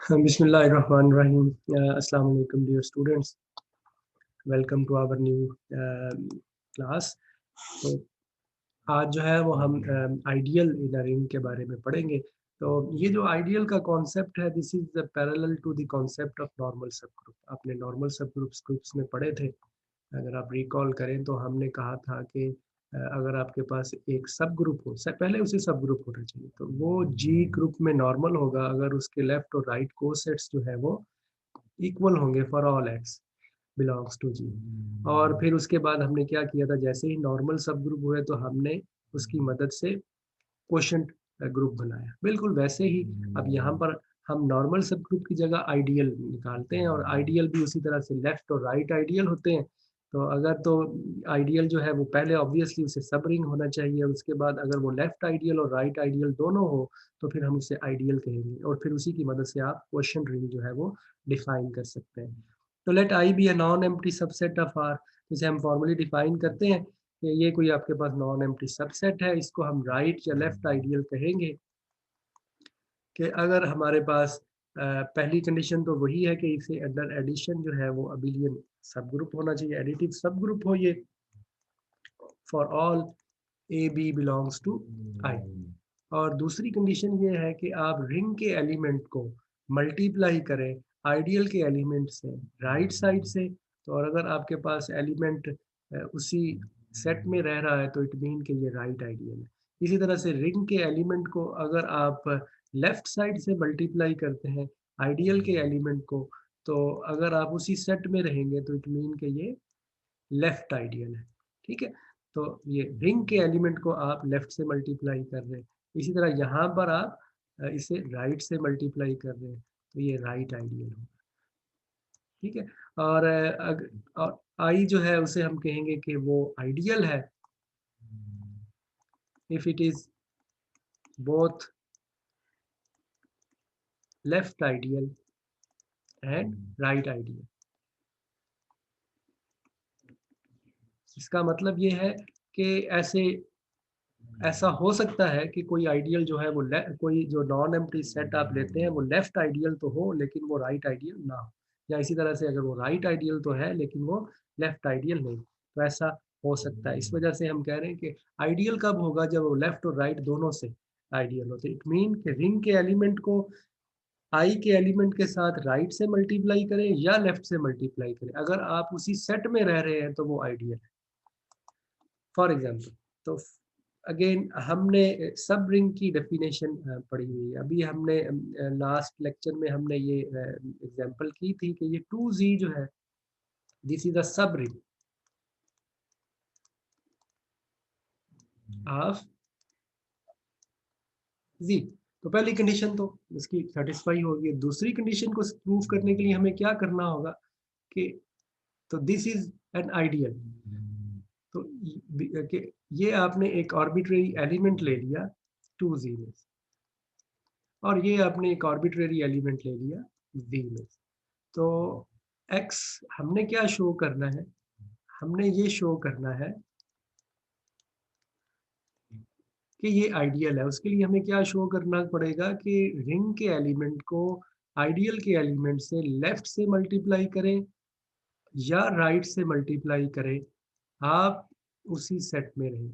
Bismillahirrahmanirrahim. Assalamu alaikum dear students. Welcome to our new class. तो आज जो है वो हम आइडियल इन रिंग के बारे में पढ़ेंगे। तो ये जो आइडियल का कॉन्सेप्ट है, this is parallel to the concept of normal subgroup. आपने नॉर्मल सब ग्रुप्स में पढ़े थे। अगर आप रिकॉल करें तो हमने कहा था कि अगर आपके पास एक सब ग्रुप हो, पहले उसे सब ग्रुप होना चाहिए, तो वो जी ग्रुप में नॉर्मल होगा अगर उसके लेफ्ट और राइट कोसेट्स जो है वो इक्वल होंगे for all x belongs to G. और फिर उसके बाद हमने क्या किया था, जैसे ही नॉर्मल सब ग्रुप हुए तो हमने उसकी मदद से क्वोशंट ग्रुप बनाया, बिल्कुल वैसे ही। अब यहाँ पर हम नॉर्मल सब ग्रुप की जगह आइडियल निकालते हैं, और आइडियल भी उसी तरह से लेफ्ट और राइट आइडियल होते हैं। तो अगर तो आइडियल जो है वो पहले ऑब्वियसली उसे सब रिंग होना चाहिए, उसके बाद अगर वो लेफ्ट आइडियल और राइट आइडियल दोनों हो तो फिर हम उसे आइडियल कहेंगे, और फिर उसी की मदद से आप क्वोशंट रिंग जो है वो डिफाइन कर सकते हैं। तो let I be a non empty subset of R, जिसे हम फॉर्मली डिफाइन करते हैं कि ये कोई आपके पास नॉन एम्प्टी सबसेट है। इसको हम राइट या लेफ्ट आइडियल कहेंगे कि अगर हमारे पास पहली कंडीशन तो वही है कि इसे अंडर एडिशन जो है वो अबिलियन सब ग्रुप होना चाहिए, एडिटिव सब ग्रुप हो ये for all a b belongs to I. और दूसरी कंडीशन ये है कि आप रिंग के एलिमेंट को मल्टीप्लाई करें आइडियल के एलिमेंट से राइट साइड से। तो और अगर आपके पास एलिमेंट उसी सेट में रह रहा है तो इट मीन कि ये राइट आइडियल है। इसी तरह से रिंग के एलिमेंट को अगर आप लेफ्ट साइड से मल्टीप्लाई करते हैं आइडियल के एलिमेंट को, तो अगर आप उसी सेट में रहेंगे तो इट मीन कि ये लेफ्ट आइडियल है। ठीक है, तो ये रिंग के एलिमेंट को आप लेफ्ट से मल्टीप्लाई कर रहे हैं, इसी तरह यहाँ पर आप इसे राइट से मल्टीप्लाई कर रहे हैं तो ये राइट आइडियल होगा। ठीक है, और और आई जो है उसे हम कहेंगे कि वो आइडियल है if it is both left ideal and right ideal. इसका मतलब ये है कि ऐसा हो सकता है कि कोई आइडियल जो है वो कोई जो नॉन एम्प्टी सेट आप लेते हैं वो लेफ्ट आइडियल तो हो लेकिन वो राइट आइडियल ना हो, या इसी तरह से अगर वो राइट आइडियल तो है लेकिन वो लेफ्ट आइडियल नहीं, तो ऐसा हो सकता है। इस वजह से हम कह रहे हैं कि आइडियल कब होगा, जब वो लेफ्ट और राइट दोनों से आइडियल होते। इट मीन कि रिंग के एलिमेंट को आई के एलिमेंट के साथ राइट से मल्टीप्लाई करें या लेफ्ट से मल्टीप्लाई करें, अगर आप उसी सेट में रह रहे हैं तो वो आइडियल है। फॉर एग्जाम्पल, तो अगेन हमने सब रिंग की डेफिनेशन पढ़ी हुई है। अभी हमने लास्ट लेक्चर में हमने ये एग्जांपल की थी कि ये 2z जो है दिस इज अ सब रिंग ऑफ z। तो पहली कंडीशन तो इसकी सेटिस्फाई होगी। दूसरी कंडीशन को प्रूव करने के लिए हमें क्या करना होगा कि तो दिस इज एन आइडियल। तो कि ये आपने एक आर्बिट्रेरी एलिमेंट ले लिया 2z में, और ये आपने एक आर्बिट्रेरी एलिमेंट ले लिया v में। तो x हमने क्या शो करना है, हमने ये शो करना है कि ये आइडियल है। उसके लिए हमें क्या शो करना पड़ेगा कि रिंग के एलिमेंट को आइडियल के एलिमेंट से लेफ्ट से मल्टीप्लाई करें या राइट से मल्टीप्लाई करें, आप उसी सेट में रहें।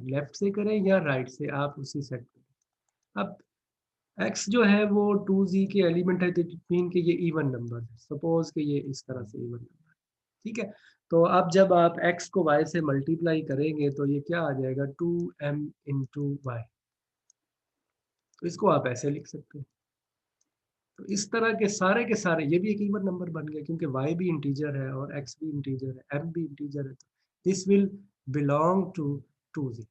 लेफ्ट से करें या राइट से, आप उसी सेट में। अब x जो है वो 2z के एलिमेंट है, तो इट मीन कि ये इवन नंबर है। सपोज कि ये इस तरह से इवन नंबर है। ठीक है, तो अब जब आप x को y से मल्टीप्लाई करेंगे तो ये क्या आ जाएगा 2m इंटू वाई। तो इसको आप ऐसे लिख सकते हैं। तो इस तरह के सारे ये भी एक इवन नंबर बन गया क्योंकि y भी इंटीजर है और x भी इंटीजर है, m भी इंटीजर है, तो this will belong to 2z।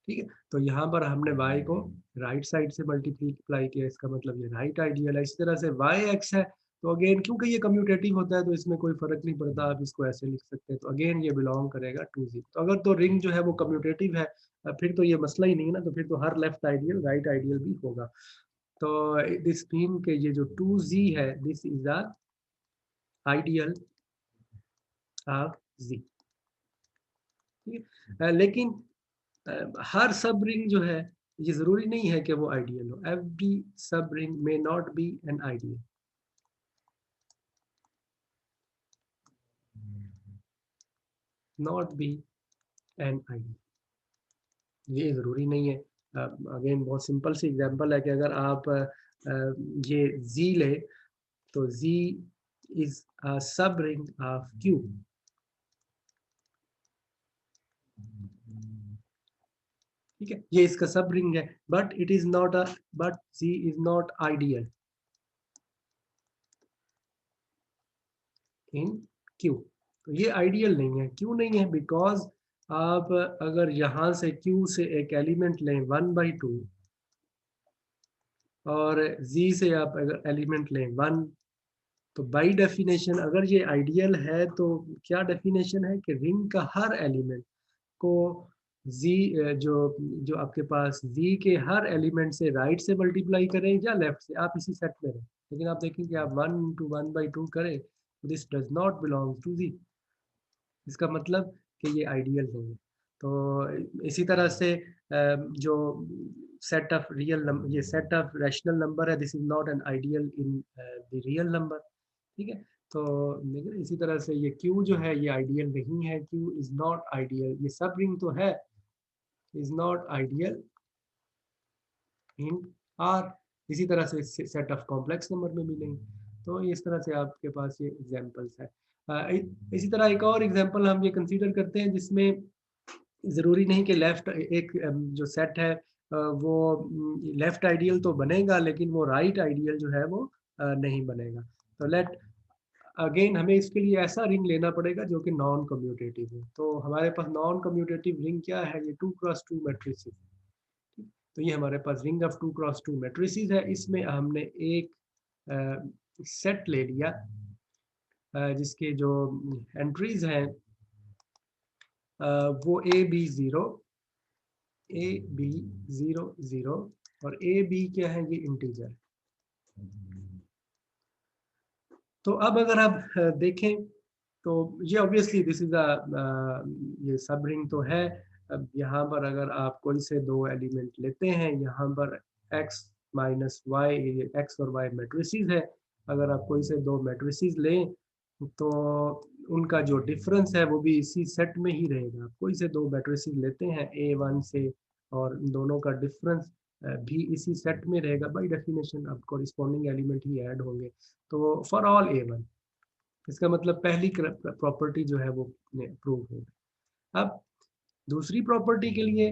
ठीक है, तो यहाँ पर हमने y को राइट साइड से मल्टीप्लाई किया, इसका मतलब ये राइट आइडियल है। इस तरह से y x है, तो अगेन क्योंकि ये कम्यूटेटिव होता है तो इसमें कोई फर्क नहीं पड़ता, आप इसको ऐसे लिख सकते हैं। तो अगेन ये बिलोंग करेगा 2z। तो अगर तो रिंग जो है वो कम्यूटेटिव है, फिर तो ये मसला ही नहीं है ना, तो फिर तो her left ideal right ideal भी होगा। तो दिस मीन के ये जो 2z है this is the ideal of z। ठीक है, लेकिन हर सब रिंग जो है ये जरूरी नहीं है कि वो आइडियल हो। एवरी सब ring may not be an ideal, not be an ideal, ये ज़रूरी नहीं है। अगेन बहुत सिंपल सी एग्जांपल है कि अगर आप ये Z ले तो Z इज अ सब रिंग ऑफ Q, ठीक है, ये इसका सब रिंग है, but it is not a, but Z is not ideal in Q। तो ये आइडियल नहीं है, क्यों नहीं है? बिकॉज आप अगर यहाँ से Q से एक एलिमेंट लें 1/2 और Z से आप अगर एलिमेंट लें 1, तो बाय डेफिनेशन अगर ये आइडियल है तो क्या डेफिनेशन है कि रिंग का हर एलिमेंट को Z जो जो आपके पास Z के हर एलिमेंट से राइट से मल्टीप्लाई करें या लेफ्ट से, आप इसी सेट में रहें। लेकिन आप देखें कि आप 1 into 1/2 करें, this does not belong to Z, इसका मतलब कि ये आइडियल नहीं है। तो इसी तरह से जो सेट ऑफ रियल नंबर, ये सेट ऑफ रैशनल नंबर है, this is not an ideal in the real number, ठीक है। तो लेकिन इसी तरह से ये Q जो है ये आइडियल नहीं है, Q इज नॉट आइडियल, ये सब रिंग तो है, is not ideal in R। इसी तरह से सेट ऑफ कॉम्प्लेक्स नंबर में भी नहीं। तो इस तरह से आपके पास ये एग्जांपल्स है। इसी तरह एक और एग्जांपल हम ये कंसीडर करते हैं जिसमें ज़रूरी नहीं कि लेफ्ट एक जो सेट है वो लेफ्ट आइडियल तो बनेगा, लेकिन वो राइट आइडियल जो है वो नहीं बनेगा। तो लेट अगेन हमें इसके लिए ऐसा रिंग लेना पड़ेगा जो कि नॉन कम्यूटेटिव हो। तो हमारे पास नॉन कम्यूटेटिव रिंग क्या है? ये 2x2 मैट्रिसेस। तो ये हमारे पास रिंग ऑफ 2x2 मैट्रिसेस है। इसमें हमने एक सेट ले लिया जिसके जो एंट्रीज हैं वो A B 0, A B 0 0 और A B क्या है? ये इंटीजर। तो अब अगर आप देखें तो ये ऑब्वियसली दिस इज ये सब रिंग तो है। अब यहाँ पर अगर आप कोई से दो एलिमेंट लेते हैं, यहाँ पर x माइनस वाई, ये x और y मैट्रिसेस है। अगर आप कोई से दो मैट्रिसेस लें तो उनका जो डिफरेंस है वो भी इसी सेट में ही रहेगा। कोई से दो मैट्रिसेस लेते हैं A1 से और दोनों का डिफरेंस भी इसी सेट में रहेगा। बाय डेफिनेशन अब कॉरिस्पॉन्डिंग एलिमेंट ही ऐड होंगे। तो फॉर ऑल A1, इसका मतलब पहली प्रॉपर्टी जो है वो प्रूव होगी। अब दूसरी प्रॉपर्टी के लिए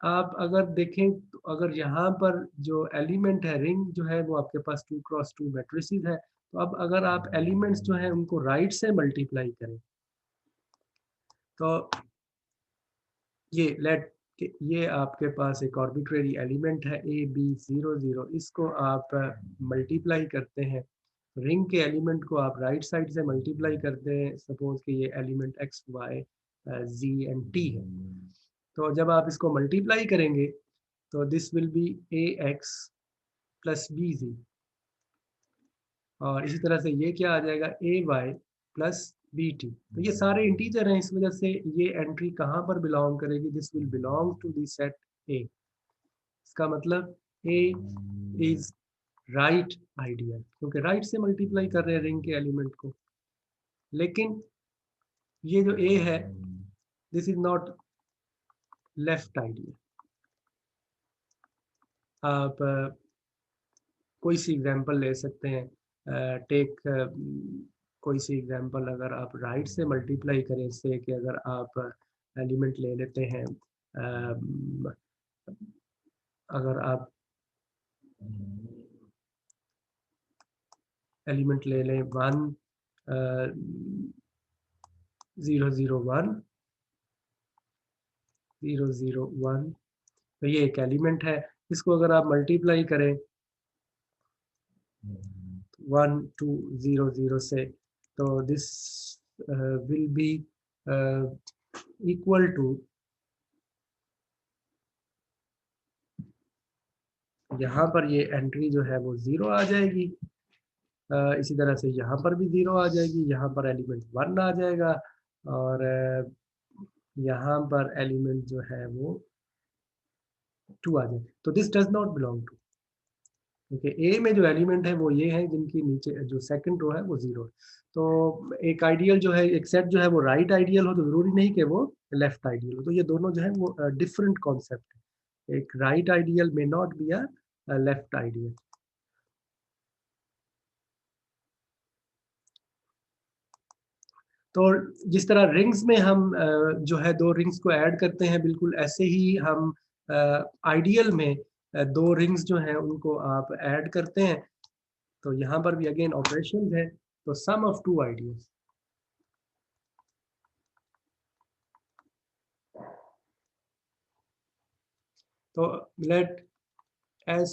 आप अगर देखें तो अगर यहाँ पर जो एलिमेंट है, रिंग जो है वो आपके पास 2x2 मैट्रिसेस है, तो अब अगर आप एलिमेंट्स जो है उनको राइट से मल्टीप्लाई करें तो ये लेट ये आपके पास एक आर्बिट्रेरी एलिमेंट है AB 0 0, इसको आप मल्टीप्लाई करते हैं, रिंग के एलिमेंट को आप राइट साइड से मल्टीप्लाई करते हैं। सपोज कि ये element x y z and t है। तो जब आप इसको मल्टीप्लाई करेंगे तो this will B ax plus bz, और इसी तरह से ये क्या आ जाएगा? ay plus bt। तो ये सारे इंटीजर हैं, इस वजह से ये एंट्री कहाँ पर बिलोंग करेगी? This will belong to the set a। इसका मतलब a इज राइट आइडियल, क्योंकि राइट से मल्टीप्लाई कर रहे हैं रिंग के एलिमेंट को। लेकिन ये जो a है this is not left ideal. आप कोई सी एग्जांपल ले सकते हैं। टेक कोई सी एग्जांपल अगर आप राइट से मल्टीप्लाई करें इससे, कि अगर आप एलिमेंट ले लेते हैं, अगर आप एलिमेंट ले लें 1 0 0 1 0 0 1, तो ये एक एलिमेंट है। इसको अगर आप मल्टीप्लाई करें 1 2 0 0 से, तो this will be equal to, यहाँ पर ये एंट्री जो है वो 0 आ जाएगी। इसी तरह से यहाँ पर भी 0 आ जाएगी, यहाँ पर एलिमेंट 1 आ जाएगा, और यहाँ पर एलिमेंट जो है वो 2 आ जाए, तो this does not belong to. Okay, a में जो एलिमेंट है वो ये है जिनकी नीचे जो सेकंड रो है वो 0 है। तो एक आइडियल जो है, एक सेट जो है वो राइट आइडियल हो तो ज़रूरी नहीं कि वो लेफ्ट आइडियल हो। तो ये दोनों जो है वो डिफरेंट कॉन्सेप्ट है। एक right ideal may not be a left ideal. तो जिस तरह रिंग्स में हम जो है 2 रिंग्स को ऐड करते हैं, बिल्कुल ऐसे ही हम आइडियल में 2 रिंग्स जो हैं उनको आप ऐड करते हैं। तो यहाँ पर भी अगेन ऑपरेशंस है, तो सम ऑफ 2 आइडियल्स। तो let S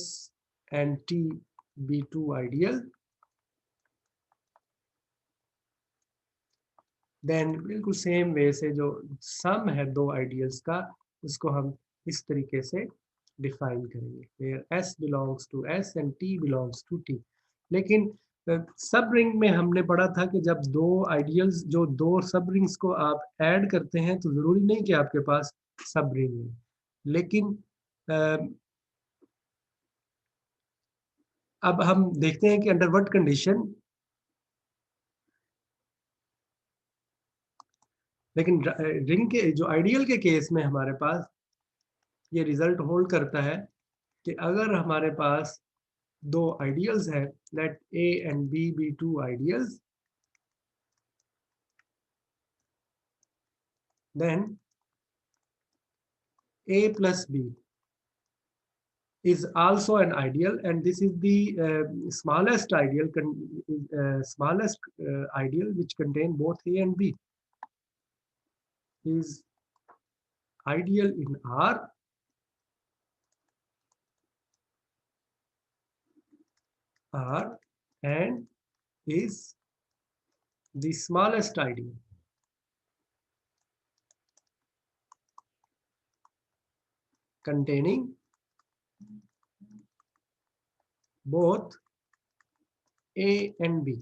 and T be 2 ideal, then बिल्कुल सेम वे से जो सम है 2 आइडियल्स का, उसको हम इस तरीके से डिफाइन करेंगे, where S belongs to S and T belongs to T। लेकिन सब रिंग में हमने पढ़ा था कि जब 2 आइडियल्स, जो 2 सब रिंग्स को आप ऐड करते हैं तो ज़रूरी नहीं कि आपके पास सब रिंग है। लेकिन अब हम देखते हैं कि अंडर व्हाट कंडीशन, लेकिन रिंग के जो आइडियल के केस में हमारे पास ये रिजल्ट होल्ड करता है कि अगर हमारे पास 2 आइडियल्स हैं, late A and B be 2 ideals, then A plus B is also an ideal, and this is the smallest ideal ideal which contain both A and B, is ideal in R and is the smallest ideal containing both A and B।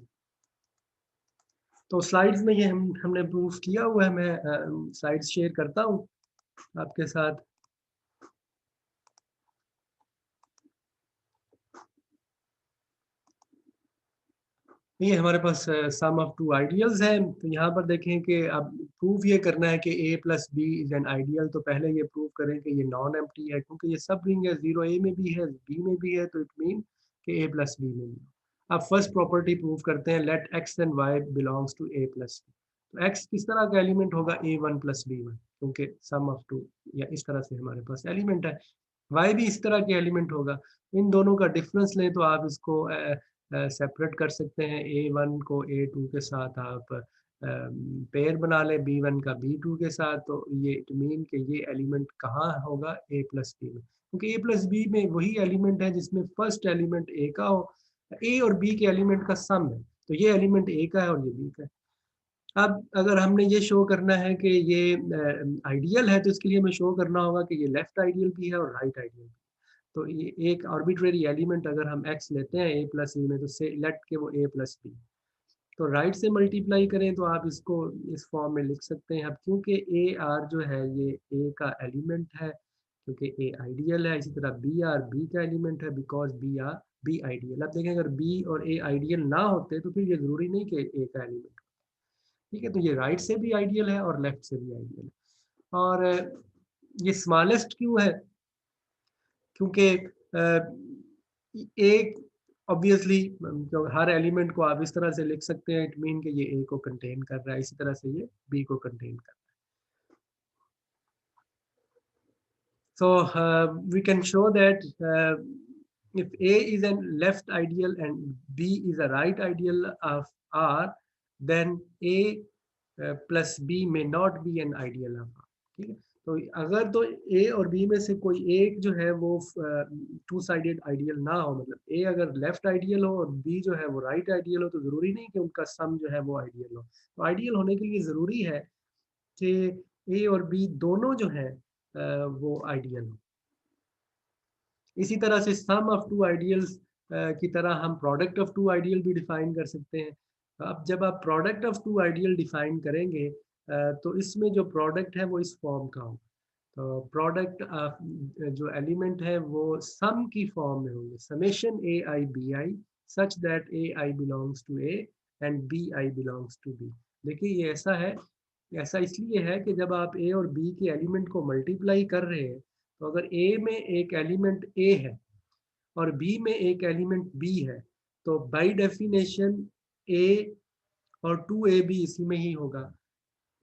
तो slides में ये हमने proof किया हुआ है। मैं slides share करता हूँ आपके साथ। ये हमारे पास सम ऑफ 2 आइडियल्स है। तो यहाँ पर देखें कि अब प्रूफ ये करना है कि A plus B is an ideal. तो पहले ये प्रूव करें कि ये नॉन एम्प्टी है, क्योंकि ये सब रिंग है, 0 A में भी है, B में भी है, तो इट मीन कि A प्लस बी में भी। अब फर्स्ट प्रॉपर्टी प्रूव करते हैं, let x and y belongs to A plus B. तो x किस तरह का एलिमेंट होगा, A1 प्लस B1, क्योंकि सम ऑफ 2 या इस तरह से हमारे पास एलिमेंट है। y भी इस तरह के एलिमेंट होगा। इन दोनों का डिफरेंस लें तो आप इसको सेपरेट कर सकते हैं। A1 को A2 के साथ आप पेयर बना लें, B1 का B2 के साथ। तो ये इट मीन कि ये एलिमेंट कहाँ होगा, A प्लस बी में, क्योंकि A प्लस बी में वही एलिमेंट है जिसमें फर्स्ट एलिमेंट A का हो। A और B के एलिमेंट का सम है, तो ये एलिमेंट A का है और ये B का है। अब अगर हमने ये शो करना है कि ये आइडियल है, तो इसके लिए हमें शो करना होगा कि ये लेफ्ट आइडियल भी है और राइट आइडियल भी। तो ये एक आर्बिट्रेरी एलिमेंट अगर हम x लेते हैं A प्लस बी में, तो से लेट के वो A प्लस बी, तो राइट से मल्टीप्लाई करें तो आप इसको इस फॉर्म में लिख सकते हैं। अब क्योंकि ए आर जो है ये A का एलिमेंट है, क्योंकि A आइडियल है, इसी तरह बी आर B का एलिमेंट है, बिकॉज B आइडियल। अब देखें, अगर B और A आइडियल ना होते तो फिर ये ज़रूरी नहीं कि A का एलिमेंट। ठीक है, तो ये राइट से भी आइडियल है और लेफ्ट से भी आइडियल है। और ये स्मॉलेस्ट क्यों है, क्योंकि एक ऑब्वियसली हर एलिमेंट को आप इस तरह से लिख सकते हैं, इट मीन कि ये ए को कंटेन कर रहा है, इसी तरह से ये बी को कंटेन कर रहा है। So we can show that if A is a left ideal and B is a right ideal of R, then A plus B may not be an ideal of R। ठीक है, तो अगर तो A और B में से कोई एक जो है वो टू साइडेड आइडियल ना हो, मतलब A अगर लेफ्ट आइडियल हो और B जो है वो राइट आइडियल हो, तो ज़रूरी नहीं कि उनका सम जो है वो आइडियल हो। तो आइडियल होने के लिए ज़रूरी है कि A और B दोनों जो है वो आइडियल हो। इसी तरह से सम ऑफ टू आइडियल्स की तरह हम प्रोडक्ट ऑफ टू आइडियल भी डिफाइन कर सकते हैं। अब जब आप product of two ideal define करेंगे तो इसमें जो प्रोडक्ट है वो इस फॉर्म का होगा। तो प्रोडक्ट जो एलिमेंट है वो सम की फॉर्म में होंगे, summation A I B I such that A I belongs to A and B I belongs to B. देखिए ये ऐसा है, ऐसा इसलिए है कि जब आप ए और बी के एलिमेंट को मल्टीप्लाई कर रहे हैं, तो अगर ए में एक एलिमेंट ए है और बी में एक एलिमेंट बी है, तो बाय डेफिनेशन ए और 2ab इसी में ही होगा।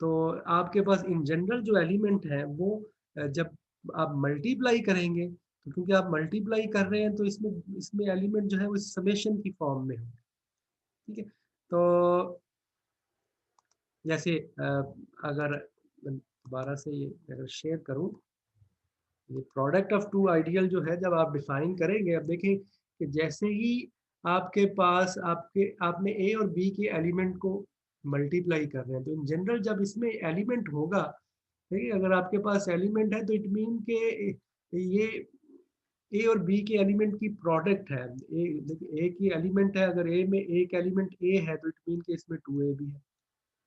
तो आपके पास इन जनरल जो एलिमेंट है वो जब आप मल्टीप्लाई करेंगे, तो क्योंकि आप मल्टीप्लाई कर रहे हैं तो इसमें इसमें एलिमेंट जो है वो समेशन की फॉर्म में है। ठीक है, तो जैसे अगर दोबारा से ये अगर शेयर करूं, ये प्रोडक्ट ऑफ टू आइडियल जो है जब आप डिफाइन करेंगे, अब देखिए कि जैसे ही आपके पास आपने ए और बी के एलिमेंट को मल्टीप्लाई कर रहे हैं, तो इन जनरल जब इसमें एलिमेंट होगा, ठीक है, अगर आपके पास एलिमेंट है तो इट मीन के ये ए और बी के एलिमेंट की प्रोडक्ट है। ए देखिए, ए की एलिमेंट है, अगर ए में एक एलिमेंट ए है तो इट मीन के इसमें 2a भी है।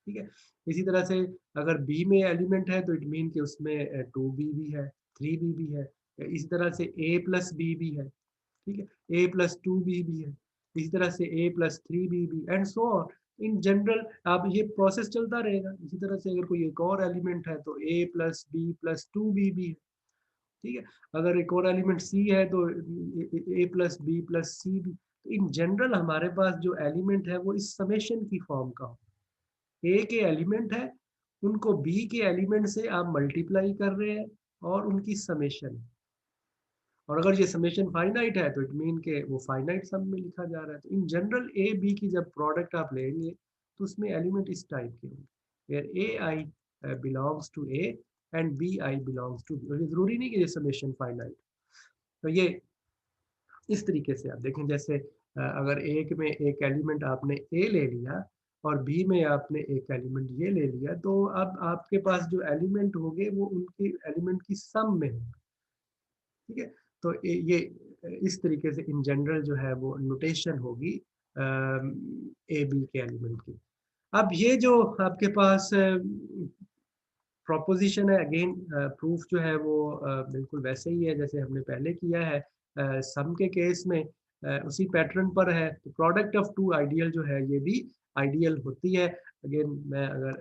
ठीक है, इसी तरह से अगर बी में एलिमेंट है तो इट मीन कि उसमें 2b भी है, 3b भी है। इसी तरह से a प्लस बी भी है, ठीक है, a प्लस 2b भी है, इसी तरह से a प्लस 3b भी and so on. In general आप ये प्रोसेस चलता रहेगा। इसी तरह से अगर कोई एक और एलिमेंट है तो a plus B plus 2b भी है। ठीक है, अगर एक और एलिमेंट सी है तो ए प्लस बी प्लस सी भी। तो इन जनरल हमारे पास जो एलिमेंट है वो इस समेशन की फॉर्म का हो। ए के एलिमेंट है, उनको बी के एलिमेंट से आप मल्टीप्लाई कर रहे हैं और उनकी समेशन। और अगर ये समेशन फाइनाइट है तो इट मीन के वो फाइनाइट सम में लिखा जा रहा है। तो इन जनरल ए बी की जब प्रोडक्ट आप लेंगे तो उसमें एलिमेंट इस टाइप के होंगे, where A I belongs to A and B I belongs to B. जरूरी नहीं कि ये समेशन फाइनाइट। तो ये इस तरीके से आप देखें, जैसे अगर एक में एक एलिमेंट आपने ए ले लिया और बी में आपने एक एलिमेंट ये ले लिया, तो अब आपके पास जो एलिमेंट होंगे वो उनके एलिमेंट की सम में होंगे। ठीक है, तो ये इस तरीके से इन जनरल जो है वो नोटेशन होगी ए बी के एलिमेंट की। अब ये जो आपके पास प्रोपोजिशन है, अगेन प्रूफ जो है वो बिल्कुल वैसे ही है जैसे हमने पहले किया है। सम के केस में उसी पैटर्न पर है। तो प्रोडक्ट ऑफ टू आइडियल जो है ये भी आइडियल होती है। अगेन मैं अगर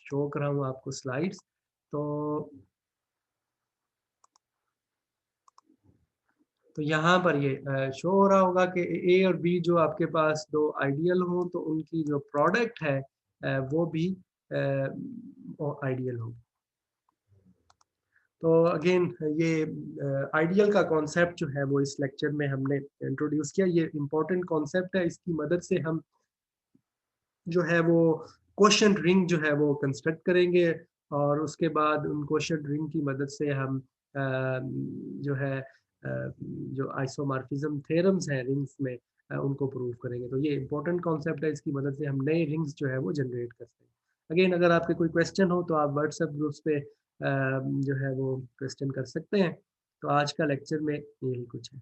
शो कर रहा हूँ आपको स्लाइड्स, तो यहाँ पर ये शो हो रहा होगा कि ए और बी जो आपके पास दो आइडियल हो तो उनकी जो प्रोडक्ट है वो भी आइडियल हो। तो अगेन ये आइडियल का कॉन्सेप्ट जो है वो इस लेक्चर में हमने इंट्रोड्यूस किया। ये इम्पोर्टेंट कॉन्सेप्ट है, इसकी मदद से हम जो है वो क्वेश्चन रिंग जो है वो कंस्ट्रक्ट करेंगे और उसके बाद उन क्वेश्चन रिंग की मदद से हम जो है जो आइसोमॉर्फिज्म थ्योरम्स हैं रिंग्स में उनको प्रूव करेंगे। तो ये इंपॉर्टेंट कॉन्सेप्ट है, इसकी मदद से हम नए रिंग्स जो है वो जनरेट कर सकते हैं। अगेन अगर आपके कोई क्वेश्चन हो तो आप व्हाट्सएप ग्रुप्स पे जो है वो क्वेश्चन कर सकते हैं। तो आज का लेक्चर में यही कुछ है।